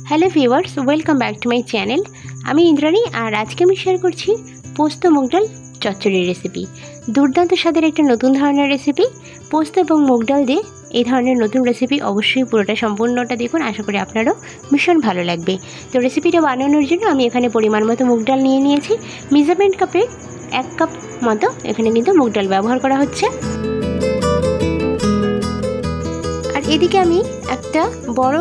Hello viewers, welcome back to my channel. আমি ইন্দ্রাণী, আর আজকে আমি শেয়ার করছি পোস্ত মুগ ডাল চচ্চড়ির রেসিপি। দুর্দান্ত স্বাদের একটা নতুন ধরনের রেসিপি। পোস্ত এবং মুগ ডাল দিয়ে এই ধরনের নতুন রেসিপি অবশ্যই পুরোটা সম্পূর্ণটা দেখুন, আশা করি আপনারও ভীষণ ভালো লাগবে। তো রেসিপিটা বানানোর জন্য আমি এখানে পরিমাণ মতো মুগ ডাল নিয়ে নিয়েছি। মেজারমেন্ট কাপের 1 কাপ মতো এখানে কিন্তু মুগ ডাল ব্যবহার করা হচ্ছে। আর এদিকে আমি একটা বড়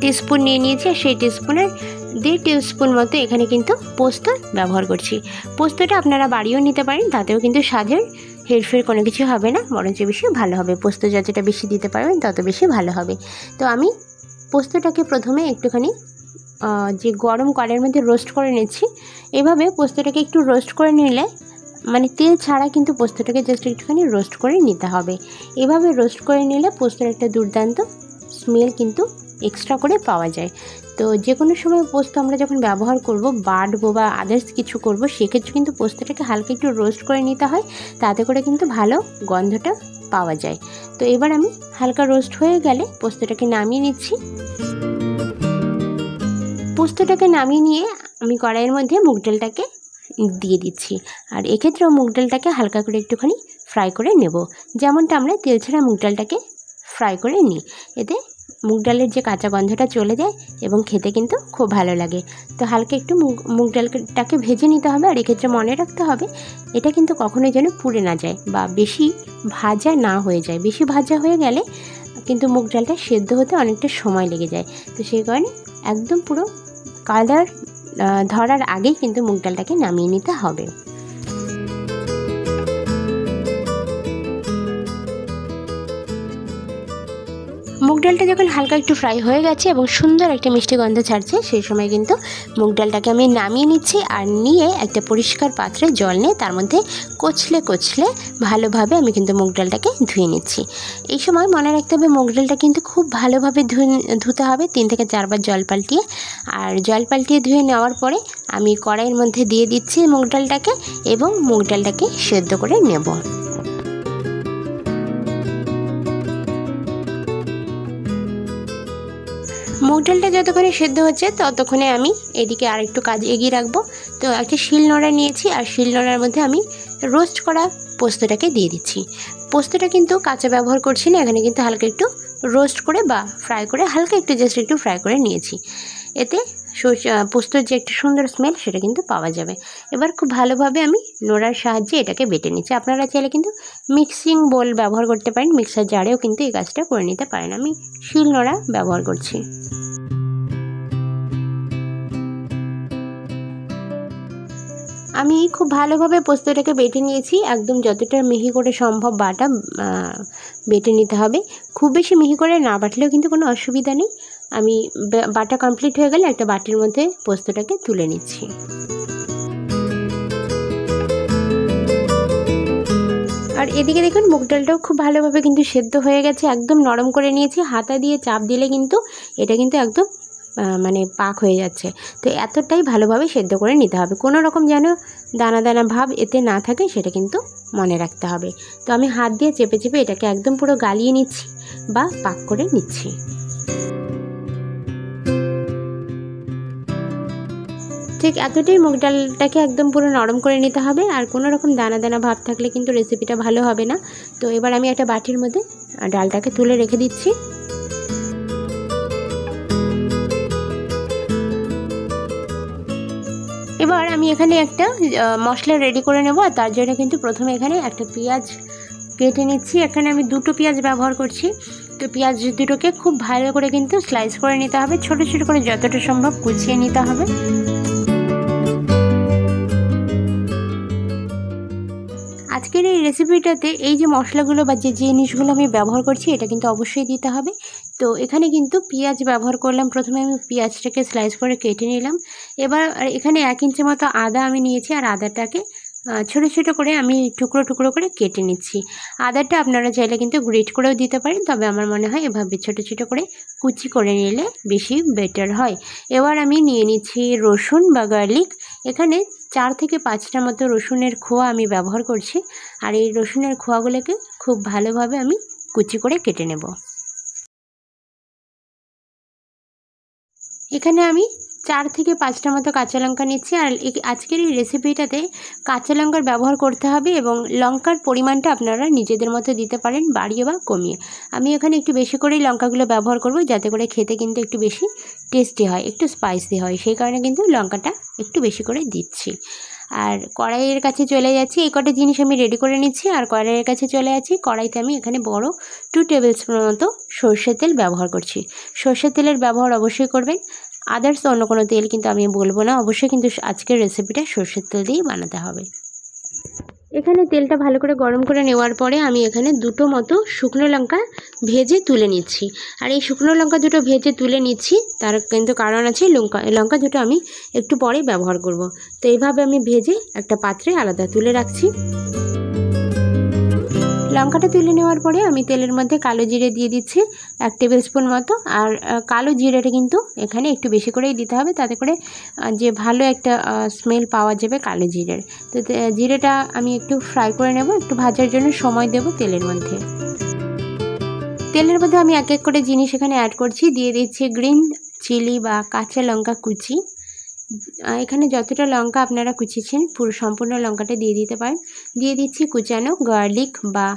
টিস্পুন নিয়ে নিয়েছি, আর সেই টিস্পুনের 1.5 টিস্পুন মতো এখানে কিন্তু পোস্ত ব্যবহার করছি। পোস্তটা আপনারা বাড়িয়েও নিতে পারেন, তাতেও কিন্তু স্বাদের হেরফের কোনো কিছু হবে না, বরঞ্চ বেশি ভালো হবে। পোস্ত যতটা বেশি দিতে পারবেন তত বেশি ভালো হবে। তো আমি পোস্তটাকে প্রথমে একটুখানি যে গরম কড়াইয়ের মধ্যে রোস্ট করে নিচ্ছি। এভাবে পোস্তটাকে একটু রোস্ট করে নিলে, মানে তেল ছাড়া কিন্তু পোস্তটাকে জাস্ট একটুখানি রোস্ট করে নিতে হবে। এভাবে রোস্ট করে নিলে পোস্তর একটা দুর্দান্ত স্মেল কিন্তু এক্সট্রা করে পাওয়া যায়। তো যে কোনো সময় পোস্ত আমরা যখন ব্যবহার করব, বাটবো বা আদার্স কিছু করব, সেক্ষেত্রে কিন্তু পোস্তটাকে হালকা একটু রোস্ট করে নিতে হয়, তাতে করে কিন্তু ভালো গন্ধটা পাওয়া যায়। তো এবার আমি হালকা রোস্ট হয়ে গেলে পোস্তটাকে নামিয়ে নিচ্ছি। পোস্তটাকে নামিয়ে নিয়ে আমি কড়াইয়ের মধ্যে মুগ ডালটাকে দিয়ে দিচ্ছি। আর এক্ষেত্রেও মুগ ডালটাকে হালকা করে একটুখানি ফ্রাই করে নেব, যেমনটা আমরা তেল ছাড়া মুগ ডালটাকে ফ্রাই করে নিই। এতে মুগ ডালের যে কাঁচা গন্ধটা চলে যায় এবং খেতে কিন্তু খুব ভালো লাগে। তো হালকা একটু মুগ ডালটাকে ভেজে নিতে হবে। আর এক্ষেত্রে মনে রাখতে হবে, এটা কিন্তু কখনোই যেন পুড়ে না যায় বা বেশি ভাজা না হয়ে যায়। বেশি ভাজা হয়ে গেলে কিন্তু মুগ ডালটা সেদ্ধ হতে অনেকটা সময় লেগে যায়। তো সেই কারণে একদম পুরো কালার ধরার আগেই কিন্তু মুগ ডালটাকে নামিয়ে নিতে হবে। মুগ ডালটা যখন হালকা একটু ফ্রাই হয়ে গেছে এবং সুন্দর একটা মিষ্টি গন্ধ ছাড়ছে, সেই সময় কিন্তু মুগ ডালটাকে আমি নামিয়ে নিচ্ছি। আর নিয়ে একটা পরিষ্কার পাত্রে জল নিয়ে তার মধ্যে কচলে ভালোভাবে আমি কিন্তু মুগ ডালটাকে ধুয়ে নিচ্ছি। এই সময় মনে রাখতে হবে, মুগ ডালটা কিন্তু খুব ভালোভাবে ধুতে হবে 3 থেকে 4 বার জল পাল্টিয়ে। আর জল পাল্টিয়ে ধুয়ে নেওয়ার পরে আমি কড়াইয়ের মধ্যে দিয়ে দিচ্ছি মুগ ডালটাকে এবং মুগ ডালটাকে সেদ্ধ করে নেব। মুগ ডালটা যতক্ষণে সেদ্ধ হচ্ছে ততক্ষণে আমি এদিকে আরেকটু কাজ এগিয়ে রাখবো। তো একটা শিলনোড়া নিয়েছি, আর শিলনোড়ার মধ্যে আমি রোস্ট করা পোস্তটাকে দিয়ে দিচ্ছি। পোস্তটা কিন্তু কাঁচা ব্যবহার করছি না, এখানে কিন্তু হালকা একটু রোস্ট করে বা ফ্রাই করে, হালকা একটু জাস্ট একটু ফ্রাই করে নিয়েছি। এতে পোস্তর যে একটা সুন্দর স্মেল সেটা কিন্তু পাওয়া যাবে। এবার খুব ভালোভাবে আমি নোড়ার সাহায্যে এটাকে বেটে নিচ্ছি। আপনারা চাইলে কিন্তু মিক্সিং বোল ব্যবহার করতে পারেন, মিক্সার জারেও কিন্তু এই কাজটা করে নিতে পারেন। আমি শিলনোড়া ব্যবহার করছি। আমি খুব ভালোভাবে পোস্তটাকে বেটে নিয়েছি, একদম যতটা মিহি করে সম্ভব বেটে নিতে হবে। খুব বেশি মিহি করে না বাটলেও কিন্তু কোনো অসুবিধা নেই। আমি বাটা কমপ্লিট হয়ে গেলে একটা বাটির মধ্যে পোস্তটাকে তুলে নিচ্ছি। আর এদিকে দেখুন, মুগ ডালটাও খুব ভালোভাবে কিন্তু সেদ্ধ হয়ে গেছে, একদম নরম করে নিয়েছি। হাতা দিয়ে চাপ দিলে কিন্তু এটা কিন্তু একদম মানে পাক হয়ে যাচ্ছে। তো এতটাই ভালোভাবে সেদ্ধ করে নিতে হবে, কোনো রকম যেন দানা দানা ভাব এতে না থাকে, সেটা কিন্তু মনে রাখতে হবে। তো আমি হাত দিয়ে চেপে চেপে এটাকে একদম পুরো গালিয়ে নিচ্ছি বা পাক করে নিচ্ছি। ঠিক এতটাই মুগ ডালটাকে একদম পুরো নরম করে নিতে হবে। আর কোনো রকম দানা দানা ভাব থাকলে কিন্তু রেসিপিটা ভালো হবে না। তো এবার আমি একটা বাটির মধ্যে ডালটাকে তুলে রেখে দিচ্ছি। এবার আমি এখানে একটা মশলা রেডি করে নেব। আর তার জন্য কিন্তু প্রথমে এখানে একটা পেঁয়াজ কেটে নিচ্ছি। এখানে আমি 2টো পেঁয়াজ ব্যবহার করছি। তো পেঁয়াজ দুটোকে খুব ভালো করে কিন্তু স্লাইস করে নিতে হবে, ছোট ছোট করে যতটা সম্ভব কুচিয়ে নিতে হবে। আজকের এই রেসিপিটাতে এই যে মশলাগুলো বা যে জিনিসগুলো আমি ব্যবহার করছি, এটা কিন্তু অবশ্যই দিতে হবে। তো এখানে কিন্তু পেঁয়াজ ব্যবহার করলাম, প্রথমে আমি পেঁয়াজটাকে স্লাইস করে কেটে নিলাম। এবার এখানে 1 ইঞ্চি মতো আদা আমি নিয়েছি, আর আদাটাকে ছোটো ছোটো করে আমি টুকরো টুকরো করে কেটে নিচ্ছি। আদাটা আপনারা চাইলে কিন্তু গ্রেট করেও দিতে পারেন, তবে আমার মনে হয় এভাবে ছোটো ছোটো করে কুচি করে নিলে বেশি বেটার হয়। এবার আমি নিয়ে নিচ্ছি রসুন বা গার্লিক। এখানে 4 থেকে 5টা মতো রসুনের খোয়া আমি ব্যবহার করছি। আর এই রসুনের খোয়াগুলোকে খুব ভালোভাবে আমি কুচি করে কেটে নেব। এখানে আমি 4 থেকে 5টা মতো কাঁচা লঙ্কা নিচ্ছি। আর আজকের এই রেসিপিটাতে কাঁচা লঙ্কার ব্যবহার করতে হবে এবং লঙ্কার পরিমাণটা আপনারা নিজেদের মতো দিতে পারেন, বাড়িয়ে বা কমিয়ে। আমি এখানে একটু বেশি করেই লঙ্কাগুলো ব্যবহার করব, যাতে করে খেতে কিন্তু একটু বেশি টেস্টি হয়, একটু স্পাইসি হয়, সেই কারণে কিন্তু লঙ্কাটা একটু বেশি করে দিচ্ছি। আর কড়াইয়ের কাছে চলে যাচ্ছি। এই কটা জিনিস আমি রেডি করে নিচ্ছি। আর কড়াইয়ের কাছে চলে যাচ্ছি। কড়াইতে আমি এখানে বড় 2 টেবিল স্পুন মতো সর্ষের তেল ব্যবহার করছি। সর্ষের তেলের ব্যবহার অবশ্যই করবেন, আদার্স অন্য কোনো তেল কিন্তু আমি বলবো না। অবশ্যই কিন্তু আজকের রেসিপিটা সর্ষের তেল দিয়েই বানাতে হবে। এখানে তেলটা ভালো করে গরম করে নেওয়ার পরে আমি এখানে 2টো মতো শুকনো লঙ্কা ভেজে তুলে নিচ্ছি। আর এই শুকনো লঙ্কা দুটো ভেজে তুলে নিচ্ছি, তার কিন্তু কারণ আছে। লঙ্কা দুটো আমি একটু পরে ব্যবহার করব। তো এইভাবে আমি ভেজে একটা পাত্রে আলাদা তুলে রাখছি। লঙ্কাটা তুলে নেওয়ার পরে আমি তেলের মধ্যে কালো জিরে দিয়ে দিচ্ছি 1 টেবিল স্পুন মতো। আর কালো জিরেটা কিন্তু এখানে একটু বেশি করেই দিতে হবে, তাতে করে যে ভালো একটা স্মেল পাওয়া যাবে কালো জিরের। তো জিরেটা আমি একটু ফ্রাই করে নেব, একটু ভাজার জন্য সময় দেব তেলের মধ্যে। তেলের মধ্যে আমি এক এক করে জিনিস এখানে অ্যাড করছি। দিয়ে দিচ্ছি গ্রিন চিলি বা কাঁচা লঙ্কা কুচি। এখানে যতটা লঙ্কা আপনারা কুচিয়েছেন পুরো সম্পূর্ণ লঙ্কাটা দিয়ে দিতে পারেন। দিয়ে দিচ্ছি কুচানো গার্লিক বা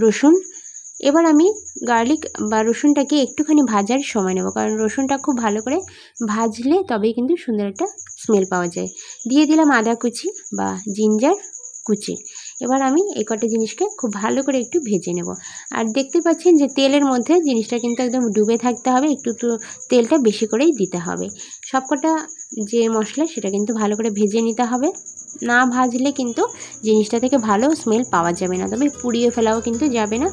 রসুন। এবার আমি গার্লিক বা রসুনটাকে একটুখানি ভাজার সময় নেব, কারণ রসুনটা খুব ভালো করে ভাজলে তবেই কিন্তু সুন্দর একটা স্মেল পাওয়া যায়। দিয়ে দিলাম আদা কুচি বা জিঞ্জার কুচি। এবার আমি এই কটা জিনিসকে খুব ভালো করে একটু ভেজে নেব। আর দেখতে পাচ্ছেন যে তেলের মধ্যে জিনিসটা কিন্তু একদম ডুবে থাকতে হবে, একটু তেলটা বেশি করেই দিতে হবে। সবকটা যে মশলা সেটা কিন্তু ভালো করে ভেজে নিতে হবে, না ভাজলে কিন্তু জিনিসটা থেকে ভালো স্মেল পাওয়া যাবে না, তবে পুড়িয়ে ফেলাও কিন্তু যাবে না।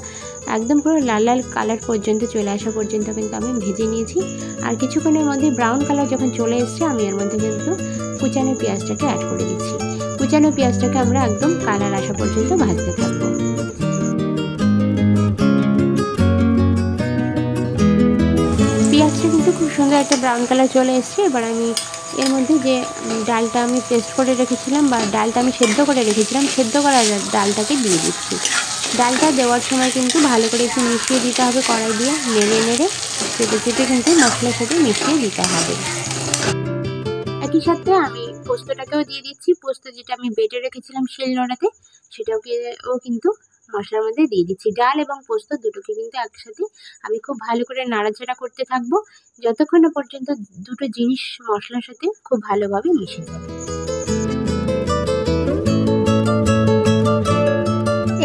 একদম পুরো লাল লাল কালার পর্যন্ত চলে আসা পর্যন্ত কিন্তু আমি ভেজে নিয়েছি। আর কিছুক্ষণের মধ্যে ব্রাউন কালার যখন চলে এসছে, আমি এর মধ্যে কিন্তু কুচানো পেঁয়াজটাকে অ্যাড করে দিচ্ছি। কুচানো পেঁয়াজটাকে আমরা একদম কালার আসা পর্যন্ত ভাজতে থাকবো। পেঁয়াজটা কিন্তু খুব সুন্দর একটা ব্রাউন কালার চলে এসছে। এবার আমি এর মধ্যে যে ডালটা আমি পেস্ট করে রেখেছিলাম বা ডালটা আমি সেদ্ধ করে রেখেছিলাম, সেদ্ধ করা ডালটাকে দিয়ে দিচ্ছি। ডালটা দেওয়ার সময় কিন্তু ভালো করে একটু মিশিয়ে দিতে হবে, কড়াই দিয়ে নেড়ে নেড়ে চেপে চেপে কিন্তু মশলার সাথে মিশিয়ে দিতে হবে। একই সাথে আমি পোস্তটাকেও দিয়ে দিচ্ছি। পোস্ত যেটা আমি বেটে রেখেছিলাম শিলনোড়াতে, সেটাকেও কিন্তু মশলার মধ্যে দিয়ে দিচ্ছি। ডাল এবং পোস্ত দুটোকে কিন্তু একসাথে আমি খুব ভালো করে নাড়াচাড়া করতে থাকবো, যতক্ষণ না পর্যন্ত দুটো জিনিস মশলার সাথে খুব ভালোভাবে মিশে যাবে।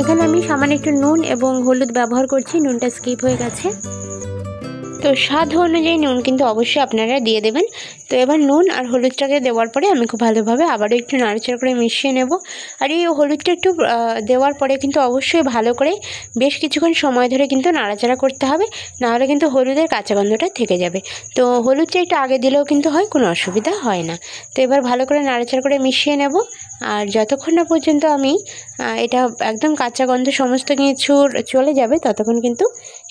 এখানে আমি সামান্য একটু নুন এবং হলুদ ব্যবহার করছি, নুনটা স্কিপ হয়ে গেছে। তো স্বাদ অনুযায়ী নুন কিন্তু অবশ্যই আপনারা দিয়ে দেবেন। তো এবার নুন আর হলুদটাকে দেওয়ার পরে আমি খুব ভালোভাবে আবারও একটু নাড়াচাড়া করে মিশিয়ে নেব। আর এই হলুদটা একটু দেওয়ার পরে কিন্তু অবশ্যই ভালো করে বেশ কিছুক্ষণ সময় ধরে কিন্তু নাড়াচাড়া করতে হবে, নাহলে কিন্তু হলুদের কাঁচা গন্ধটা থেকে যাবে। তো হলুদটা একটু আগে দিলেও কিন্তু হয়, কোনো অসুবিধা হয় না। তো এবার ভালো করে নাড়াচাড়া করে মিশিয়ে নেব। আর যতক্ষণ না পর্যন্ত আমি এটা একদম কাঁচা গন্ধ সমস্ত কিছু চলে যাবে, ততক্ষণ কিন্তু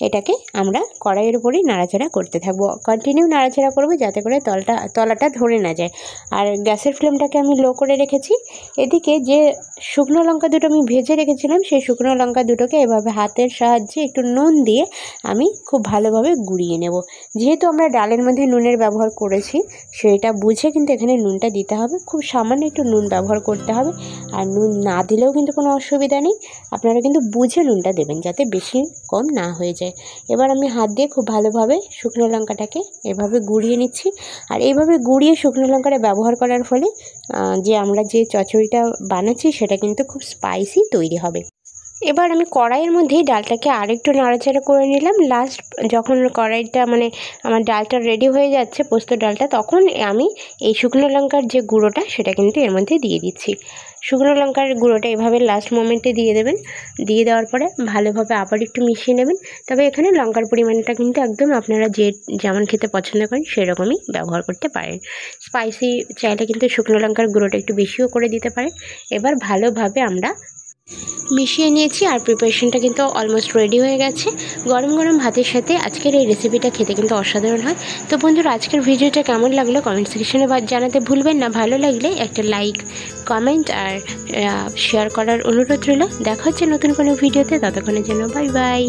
এটাকে আমরা কড়াইয়ের উপরেই নাড়াচাড়া করতে থাকবো। কন্টিনিউ নাড়াচাড়া করবো, যাতে করে তলাটা ধরে না যায়। আর গ্যাসের ফ্লেমটাকে আমি লো করে রেখেছি। এদিকে যে শুকনো লঙ্কা দুটো আমি ভেজে রেখেছিলাম, সেই শুকনো লঙ্কা দুটোকে এভাবে হাতের সাহায্যে একটু নুন দিয়ে আমি খুব ভালোভাবে গুঁড়িয়ে নেব। যেহেতু আমরা ডালের মধ্যে নুনের ব্যবহার করেছি, সেটা বুঝে কিন্তু এখানে নুনটা দিতে হবে। খুব সামান্য একটু নুন ব্যবহার করতে হবে। আর নুন না দিলেও কিন্তু কোনো অসুবিধা নেই, আপনারা কিন্তু বুঝে নুনটা দেবেন, যাতে বেশি কম না হয়ে যায়। এবার আমি হাত দিয়ে খুব ভালোভাবে শুকনো লঙ্কাটাকে এভাবে গুঁড়িয়ে নিচ্ছি। আর এইভাবে গুঁড়িয়ে শুকনো লঙ্কাটা ব্যবহার করার ফলে যে আমরা যে চচ্চড়িটা বানাচ্ছি, সেটা কিন্তু খুব স্পাইসি তৈরি হবে। এবার আমি কড়াইয়ের মধ্যেই ডালটাকে আরেকটু নাড়াচাড়া করে নিলাম। লাস্ট যখন কড়াইটা আমার ডালটা রেডি হয়ে যাচ্ছে, পোস্ত ডালটা, তখন আমি এই শুকনো লঙ্কার যে গুঁড়োটা সেটা কিন্তু এর মধ্যে দিয়ে দিচ্ছি। শুকনো লঙ্কার গুঁড়োটা এভাবে লাস্ট মোমেন্টে দিয়ে দেবেন। দিয়ে দেওয়ার পরে ভালোভাবে আবার একটু মিশিয়ে নেবেন। তবে এখানে লঙ্কার পরিমাণটা কিন্তু একদম আপনারা যেমন খেতে পছন্দ করেন সেরকমই ব্যবহার করতে পারেন। স্পাইসি চাইলে কিন্তু শুকনো লঙ্কার গুঁড়োটা একটু বেশিও করে দিতে পারেন। এবার ভালোভাবে আমরা মিশিয়ে নিয়েছি। আর প্রিপারেশনটা কিন্তু অলমোস্ট রেডি হয়ে গেছে। গরম গরম ভাতের সাথে আজকের এই রেসিপিটা খেতে কিন্তু অসাধারণ হয়। তো বন্ধুরা, আজকের ভিডিওটা কেমন লাগলো কমেন্ট সেকশনে জানাতে ভুলবেন না। ভালো লাগলে একটা লাইক, কমেন্ট আর শেয়ার করার অনুরোধ রইল। দেখা হচ্ছে নতুন কোনো ভিডিওতে, ততক্ষণের জন্য বাই বাই।